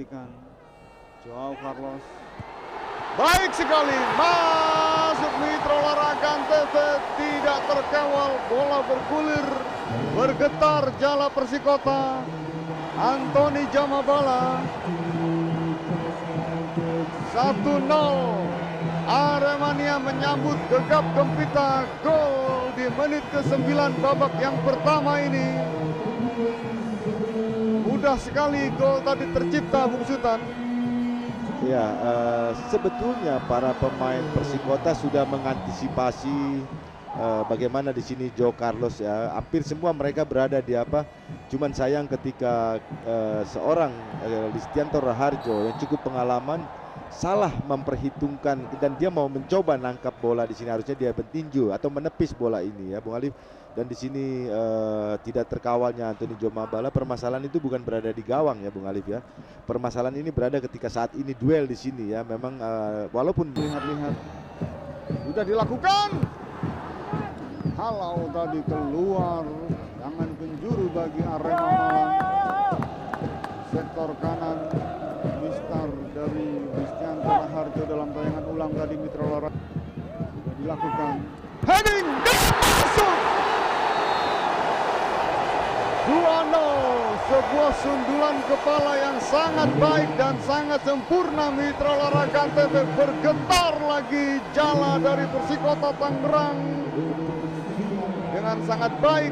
saksikan. Joao Carlos. Baik sekali, masuk Mitra Olahraga Antv, tidak terkawal, bola bergulir, bergetar jala Persikota. Anthony Jamabala 1-0. Aremania menyambut gegap gempita gol di menit ke-9 babak yang pertama ini. Mudah sekali gol tadi tercipta, Bung Sultan. Ya, sebetulnya para pemain Persikota sudah mengantisipasi bagaimana di sini Joao Carlos ya. Hampir semua mereka berada di cuman sayang ketika seorang Listianto Raharjo yang cukup pengalaman salah memperhitungkan dan dia mau mencoba nangkap bola di sini, harusnya dia bertinju atau menepis bola ini ya Bung Alif. Dan di sini tidak terkawalnya Anthony Jamabala. Permasalahan itu bukan berada di gawang ya Bung Alif ya. Permasalahan ini berada ketika saat ini duel di sini ya. Memang walaupun lihat-lihat sudah dilakukan. Halau tadi keluar, jangan penjuru bagi Arema Malang. Sektor kanan mistar dari Listianto Raharjo dalam tayangan ulang tadi Mitra Olahraga sudah dilakukan. Heading dan masuk. 2-0, sebuah sundulan kepala yang sangat baik dan sangat sempurna. Mitra Olahraga Antv, bergetar lagi jala dari Persikota Tangerang dengan sangat baik.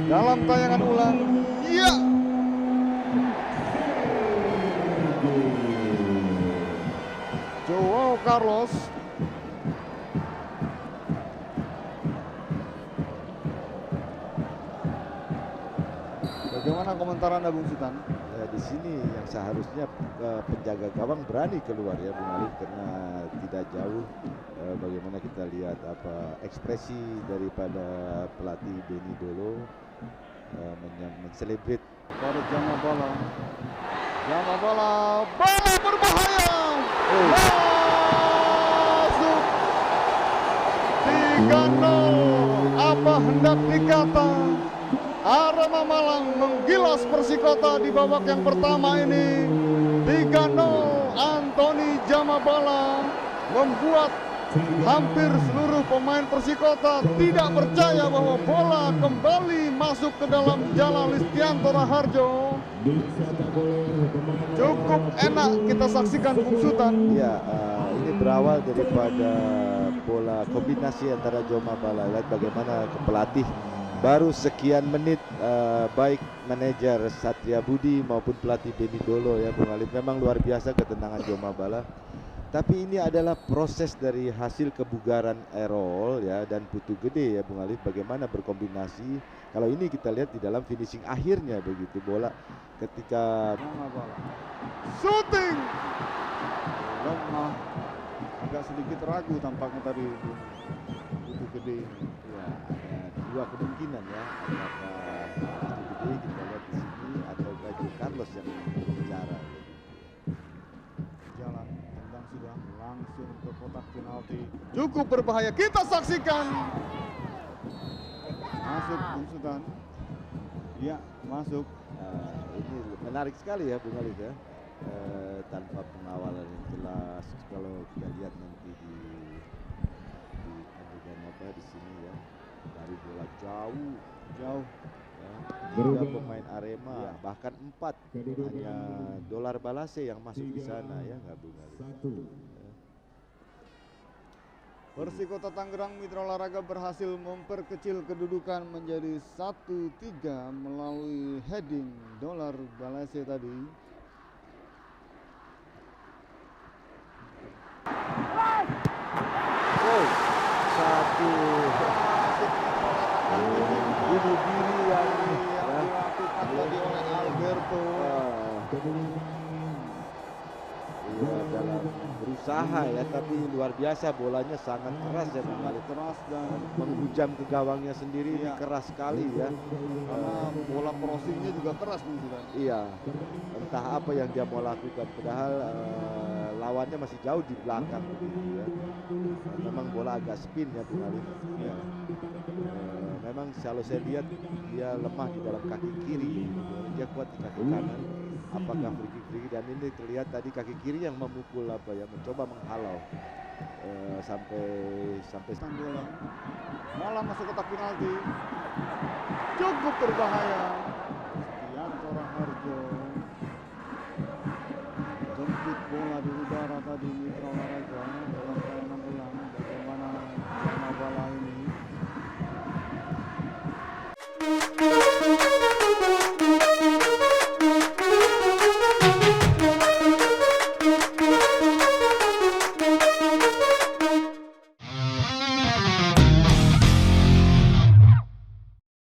Dalam tayangan ulang, ya. Joao Carlos. Bagaimana komentar Anda, Bung Sultan? ya, di sini yang seharusnya penjaga gawang berani keluar ya Bung Alif, karena tidak jauh bagaimana kita lihat ekspresi daripada pelatih Benny Dolo menselebrit Pada Jamabala. Jamabala, bola berbahaya. Masuk. 3-0. Apa hendak dikata? Arema Malang menggilas Persikota di babak yang pertama ini. 3-0. Anthony Jamabala membuat hampir seluruh pemain Persikota tidak percaya bahwa bola kembali masuk ke dalam jala Listianto Raharjo. Cukup enak kita saksikan, Bung Sultan. ya, ini berawal daripada bola kombinasi antara Jamabala. Lihat bagaimana pelatih baru sekian menit baik manajer Satria Budi maupun pelatih Benny Dolo ya Bung Alif, memang luar biasa ketenangan Jamabala. Tapi ini adalah proses dari hasil kebugaran Errol ya dan Putu Gede ya Bung Alif, bagaimana berkombinasi. Kalau ini kita lihat di dalam finishing akhirnya begitu, bola ketika Shooting lemah, agak sedikit ragu tampaknya tadi Putu Gede. ya, ada dua kemungkinan ya, apakah Putu Gede kita lihat di sini atau Joao Carlos yang bicara. Jalan tendang sudah langsung ke kotak penalti. Cukup berbahaya, kita saksikan. Masuk, Bung Sultan. Ya, masuk. Ini menarik sekali ya Bung Alif ya, tanpa pengawalan yang jelas. Kalau kita lihat nanti di adegan di sini ya, dari bola jauh Jauh. ya, 3 pemain Arema bahkan 4 hanya Dolar Balase yang masuk di sana ya, nggak Bung Alif. Persikota Tangerang Mitra Olahraga berhasil memperkecil kedudukan menjadi 1-3 melalui heading Dolar Balase tadi. Satu bunuh diri yang dilakukan tadi oleh Alberto. Dalam berusaha ya, tapi luar biasa bolanya sangat keras ya Bung Alif. Keras dan Menghujam ke gawangnya sendiri, ini keras sekali ya. karena bola crossingnya juga keras Bung Sultan. Iya, entah apa yang dia mau lakukan, padahal lawannya masih jauh di belakang begitu ya. Memang bola agak spin ya Bung Ali. Ya. Memang kalau saya lihat dia lemah di dalam kaki kiri, dia kuat di kaki kanan. Apakah free kick dan ini terlihat tadi kaki kiri yang memukul apa ya, mencoba menghalau sampai bola malah masuk kotak penalti, cukup berbahaya. Yanto Raharjo jemput bola di udara tadi, mitra olahraga dalam